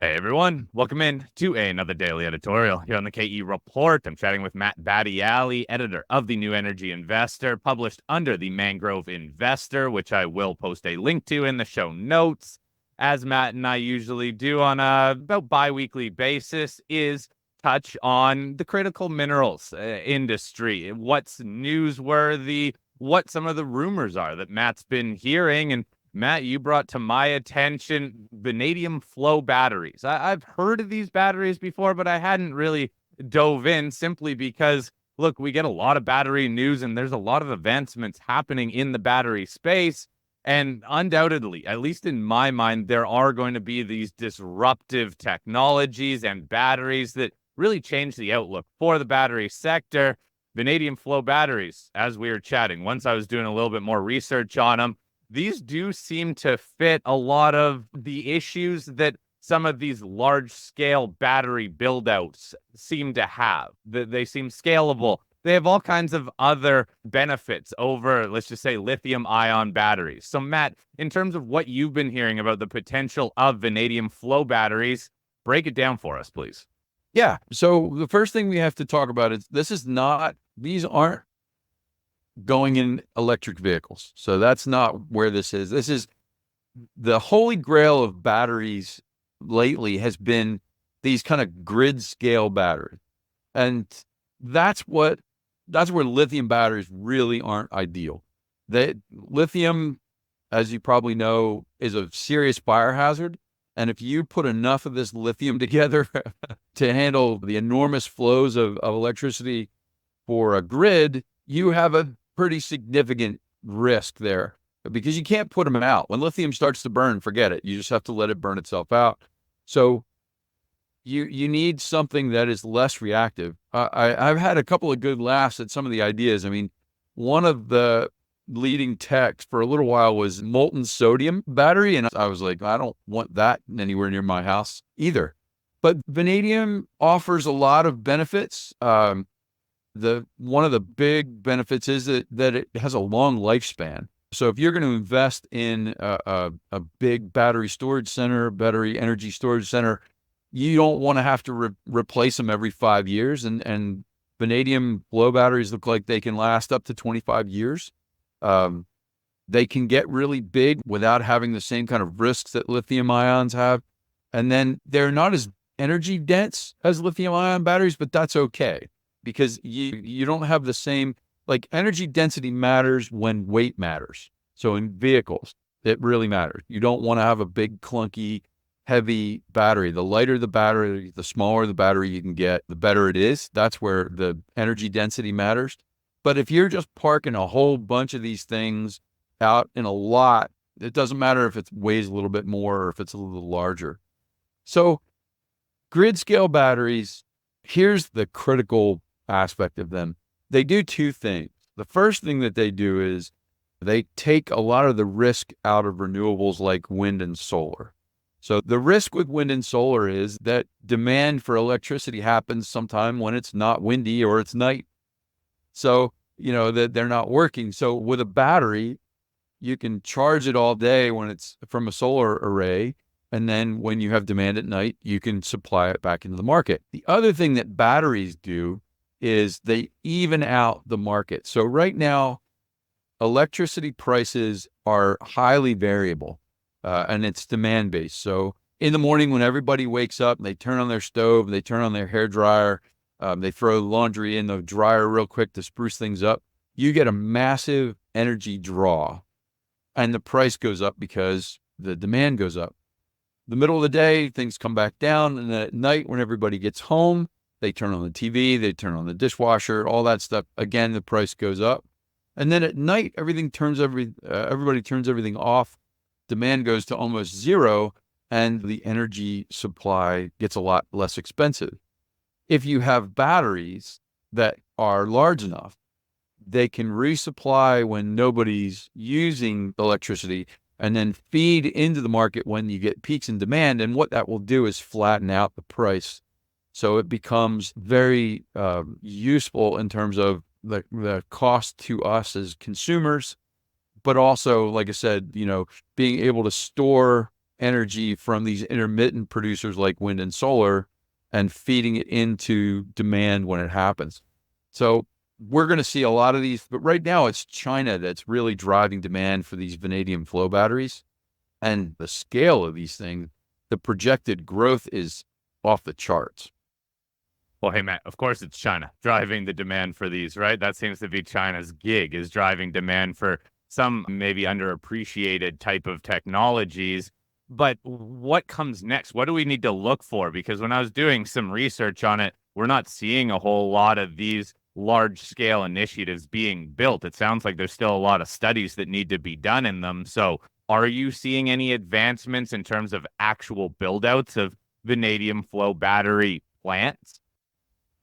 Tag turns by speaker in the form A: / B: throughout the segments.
A: Hey everyone, welcome in to another daily editorial here on the KE Report. I'm chatting with Matt Badiali, editor of the New Energy Investor, published under the Mangrove Investor, which I will post a link to in the show notes. As Matt and I usually do on a about bi-weekly basis, is touch on the critical minerals industry, what's newsworthy, what some of the rumors are that Matt's been hearing, and Matt, you brought to my attention vanadium flow batteries. I've heard of these batteries before, but I hadn't really dove in simply because, look, we get a lot of battery news and there's a lot of advancements happening in the battery space. And undoubtedly, at least in my mind, there are going to be these disruptive technologies and batteries that really change the outlook for the battery sector. Vanadium flow batteries, as we were chatting, once I was doing a little bit more research on them, these do seem to fit a lot of the issues that some of these large-scale battery build-outs seem to have. They seem scalable. They have all kinds of other benefits over, let's just say, lithium-ion batteries. So, Matt, in terms of what you've been hearing about the potential of vanadium flow batteries, break it down for us, please.
B: Yeah. So the first thing we have to talk about is these aren't going in electric vehicles. So that's not where this is. This is the holy grail of batteries lately has been these kind of grid scale batteries. And that's where lithium batteries really aren't ideal. Lithium, as you probably know, is a serious fire hazard. And if you put enough of this lithium together to handle the enormous flows of electricity for a grid, you have a pretty significant risk there because you can't put them out. When lithium starts to burn, forget it. You just have to let it burn itself out. So you need something that is less reactive. I've had a couple of good laughs at some of the ideas. I mean, one of the leading techs for a little while was molten sodium battery. And I was like, I don't want that anywhere near my house either. But vanadium offers a lot of benefits. One of the big benefits is that it has a long lifespan. So if you're going to invest in a big battery storage center, battery energy storage center, you don't want to have to replace them every 5 years. And vanadium flow batteries look like they can last up to 25 years. They can get really big without having the same kind of risks that lithium ions have. And then they're not as energy dense as lithium ion batteries, but that's okay, because you don't have the same, like, energy density matters when weight matters. So in vehicles, it really matters. You don't want to have a big, clunky, heavy battery. The lighter the battery, the smaller the battery you can get, the better it is. That's where the energy density matters. But if you're just parking a whole bunch of these things out in a lot, it doesn't matter if it weighs a little bit more or if it's a little larger. So grid scale batteries, here's the critical aspect of them. They do two things. The first thing that they do is they take a lot of the risk out of renewables like wind and solar. So the risk with wind and solar is that demand for electricity happens sometime when it's not windy or it's night. So, that they're not working. So with a battery, you can charge it all day when it's from a solar array. And then when you have demand at night, you can supply it back into the market. The other thing that batteries do is they even out the market. So right now, electricity prices are highly variable, and it's demand-based. So in the morning when everybody wakes up, they turn on their stove, they turn on their hair dryer, they throw laundry in the dryer real quick to spruce things up, you get a massive energy draw, and the price goes up because the demand goes up. The middle of the day, things come back down, and then at night when everybody gets home, they turn on the TV, they turn on the dishwasher, all that stuff. Again, the price goes up. And then at night, everybody turns everything off. Demand goes to almost zero, and the energy supply gets a lot less expensive. If you have batteries that are large enough, they can resupply when nobody's using electricity and then feed into the market when you get peaks in demand. And what that will do is flatten out the price. So it becomes very useful in terms of the cost to us as consumers, but also, like I said, being able to store energy from these intermittent producers like wind and solar and feeding it into demand when it happens. So we're going to see a lot of these, but right now it's China that's really driving demand for these vanadium flow batteries. And the scale of these things, the projected growth is off the charts.
A: Well, hey, Matt, of course it's China driving the demand for these, right? That seems to be China's gig, is driving demand for some maybe underappreciated type of technologies. But what comes next? What do we need to look for? Because when I was doing some research on it, we're not seeing a whole lot of these large scale initiatives being built. It sounds like there's still a lot of studies that need to be done in them. So are you seeing any advancements in terms of actual build outs of vanadium flow battery plants?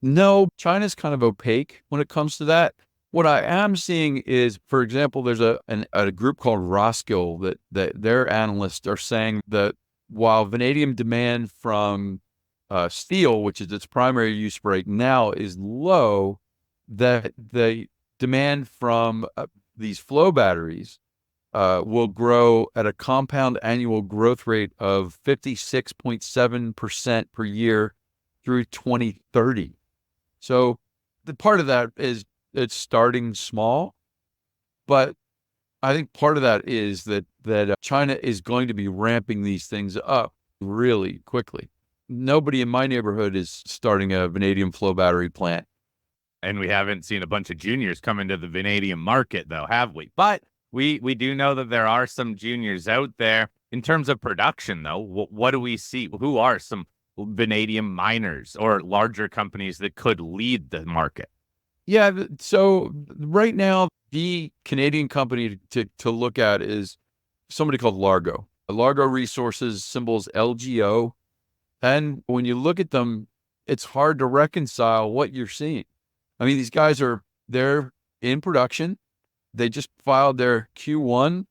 B: No, China's kind of opaque when it comes to that. What I am seeing is, for example, there's a group called Roskill that their analysts are saying that while vanadium demand from steel, which is its primary use right now, is low, that the demand from these flow batteries will grow at a compound annual growth rate of 56.7% per year through 2030. So the part of that is it's starting small, but I think part of that is that China is going to be ramping these things up really quickly. Nobody in my neighborhood is starting a vanadium flow battery plant.
A: And we haven't seen a bunch of juniors come into the vanadium market, though, have we? But we do know that there are some juniors out there. In terms of production, though, what do we see? Who are some vanadium miners or larger companies that could lead the market?
B: Yeah, so right now, the Canadian company to look at is somebody called Largo. Largo Resources, symbols LGO. And when you look at them, it's hard to reconcile what you're seeing. I mean, these guys they're in production. They just filed their Q1.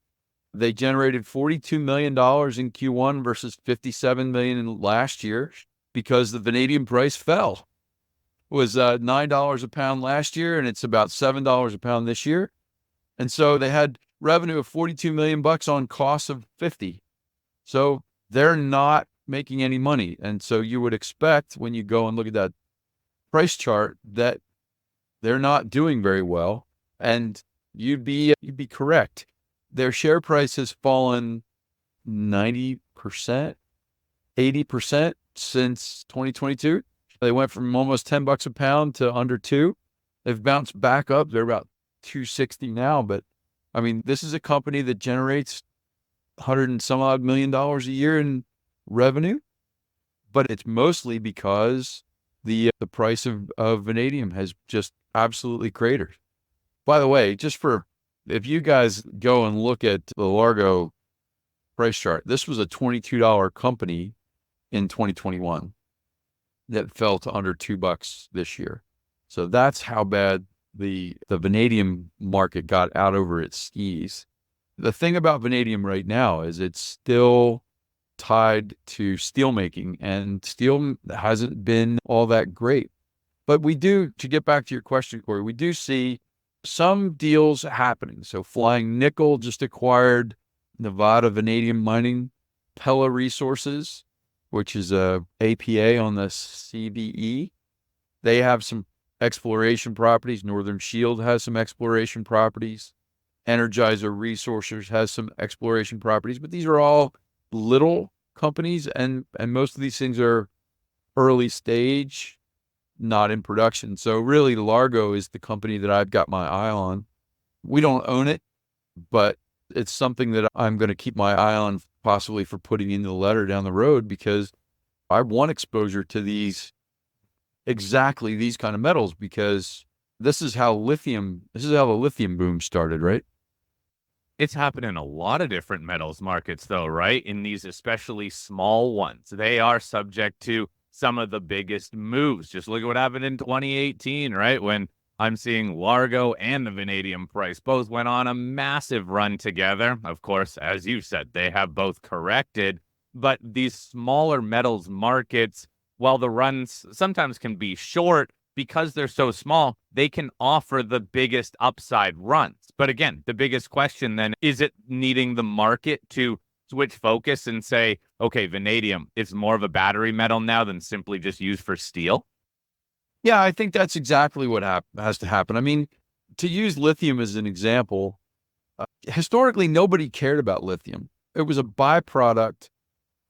B: They generated $42 million in Q1 versus $57 million in last year because the vanadium price fell. It was $9 a pound last year, and it's about $7 a pound this year. And so they had revenue of $42 million on costs of 50. So they're not making any money. And so you would expect when you go and look at that price chart that they're not doing very well. And you'd be correct. Their share price has fallen 90%, 80% since 2022. They went from almost $10 a pound to under $2. They've bounced back up. They're about $260 now. But I mean, this is a company that generates $100 and some odd million a year in revenue, but it's mostly because the price of vanadium has just absolutely cratered. By the way, if you guys go and look at the Largo price chart, this was a $22 company in 2021 that fell to under $2 this year. So that's how bad the vanadium market got out over its skis. The thing about vanadium right now is it's still tied to steel making, and steel hasn't been all that great. But to get back to your question, Corey, we do see some deals happening. So Flying Nickel just acquired Nevada Vanadium Mining, Pella Resources, which is a APA on the CBE. They have some exploration properties. Northern Shield has some exploration properties. Energizer Resources has some exploration properties, but these are all little companies, and most of these things are early stage, not in production. So really, Largo is the company that I've got my eye on. We don't own it, but it's something that I'm going to keep my eye on, possibly for putting in the letter down the road, because I want exposure to exactly these kind of metals, because this is how the lithium boom started, right?
A: It's happened in a lot of different metals markets, though, right? In these especially small ones, they are subject to some of the biggest moves. Just look at what happened in 2018, right? When I'm seeing Largo and the vanadium price both went on a massive run together. Of course, as you said, they have both corrected, but these smaller metals markets, while the runs sometimes can be short, because they're so small, they can offer the biggest upside runs. But again, the biggest question then, is it needing the market to switch focus and say, okay, vanadium is more of a battery metal now than simply just used for steel?
B: Yeah, I think that's exactly what has to happen. I mean, to use lithium as an example, historically, nobody cared about lithium. It was a byproduct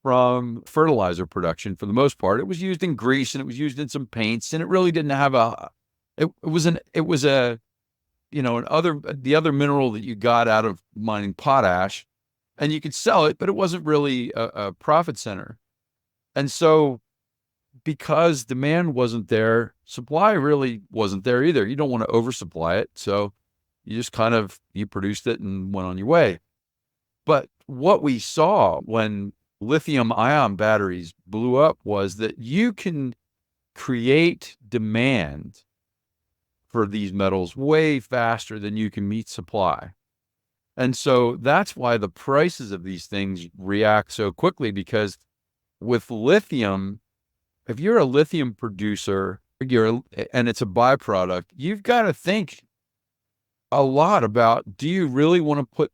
B: from fertilizer production for the most part. It was used in grease and it was used in some paints, and it really didn't have the other mineral that you got out of mining potash, and you could sell it, but it wasn't really a profit center. And so because demand wasn't there, supply really wasn't there either. You don't want to oversupply it. So you just you produced it and went on your way. But what we saw when lithium-ion batteries blew up was that you can create demand for these metals way faster than you can meet supply. And so that's why the prices of these things react so quickly, because with lithium, if you're a lithium producer, and it's a byproduct, you've got to think a lot about, do you really want to put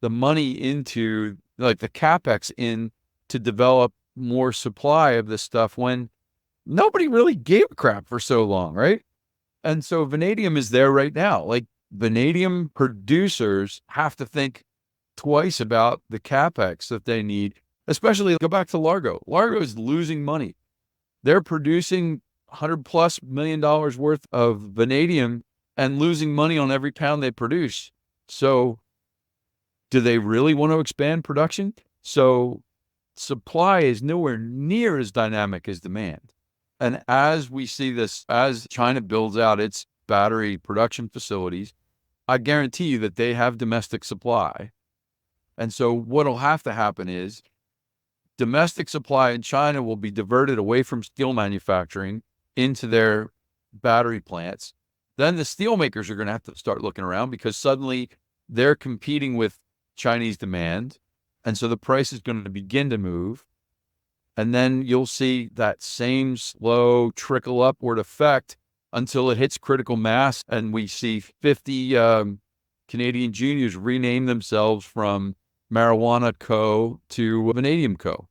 B: the money into, like, the CapEx in to develop more supply of this stuff when nobody really gave a crap for so long, right? And so vanadium is there right now. Like, vanadium producers have to think twice about the CapEx that they need, especially go back to Largo. Largo is losing money. They're producing $100+ million worth of vanadium and losing money on every pound they produce. So do they really want to expand production? So supply is nowhere near as dynamic as demand. And as we see this, as China builds out its battery production facilities, I guarantee you that they have domestic supply. And so what'll have to happen is domestic supply in China will be diverted away from steel manufacturing into their battery plants. Then the steel makers are going to have to start looking around, because suddenly they're competing with Chinese demand. And so the price is going to begin to move. And then you'll see that same slow trickle upward effect until it hits critical mass. And we see 50 Canadian juniors rename themselves from Marijuana Co. to Vanadium Co.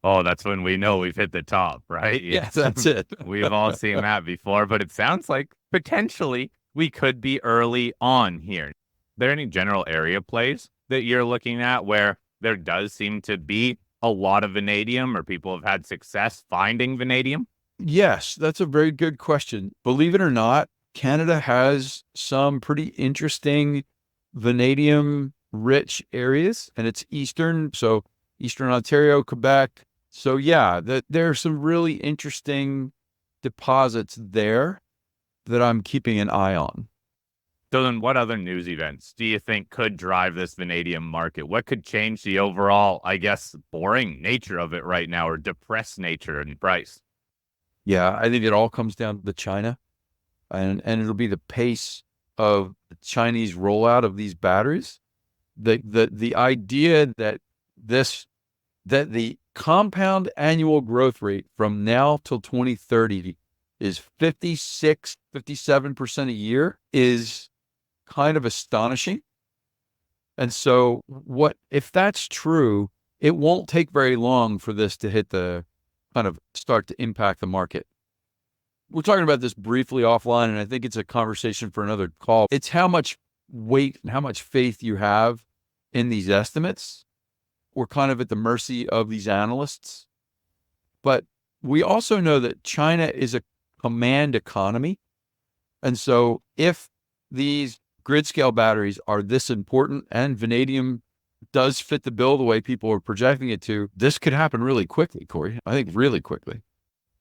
A: Oh, that's when we know we've hit the top, right?
B: Yes, that's it.
A: We've all seen that before, but it sounds like potentially we could be early on here. Are there any general area plays that you're looking at where there does seem to be a lot of vanadium, or people have had success finding vanadium?
B: Yes, that's a very good question. Believe it or not, Canada has some pretty interesting vanadium rich areas, and it's Eastern Ontario, Quebec. So yeah, there are some really interesting deposits there that I'm keeping an eye on.
A: So then what other news events do you think could drive this vanadium market? What could change the overall, I guess, boring nature of it right now, or depressed nature and price?
B: Yeah, I think it all comes down to China, and it'll be the pace of the Chinese rollout of these batteries. The idea that the compound annual growth rate from now till 2030 is 57% a year is kind of astonishing. And so if that's true, it won't take very long for this to hit start to impact the market. We're talking about this briefly offline, and I think it's a conversation for another call. It's how much weight and how much faith you have in these estimates. We're kind of at the mercy of these analysts. But we also know that China is a command economy. And so if these grid scale batteries are this important and vanadium does fit the bill the way people are projecting it to, this could happen really quickly, Corey. I think really quickly.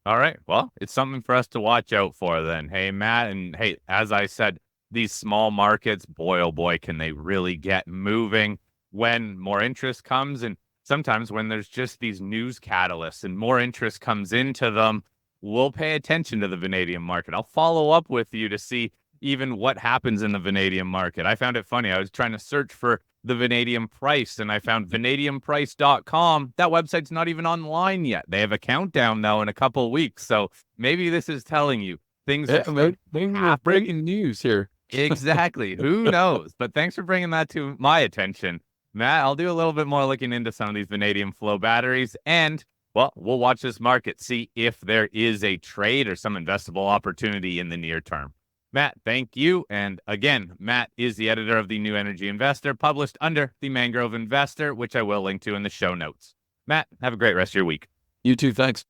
A: All right. Well, it's something for us to watch out for then. Hey, Matt. And hey, as I said, these small markets, boy, oh boy, can they really get moving when more interest comes. And sometimes when there's just these news catalysts and more interest comes into them, we'll pay attention to the vanadium market. I'll follow up with you to see even what happens in the vanadium market. I found it funny. I was trying to search for the vanadium price, and I found vanadiumprice.com. That website's not even online yet. They have a countdown though in a couple of weeks. So maybe this is telling you things are
B: breaking news here.
A: Exactly. Who knows? But thanks for bringing that to my attention. Matt, I'll do a little bit more looking into some of these vanadium flow batteries, and well, we'll watch this market, see if there is a trade or some investable opportunity in the near term. Matt, thank you. And again, Matt is the editor of the New Energy Investor, published under the Mangrove Investor, which I will link to in the show notes. Matt, have a great rest of your week.
B: You too. Thanks.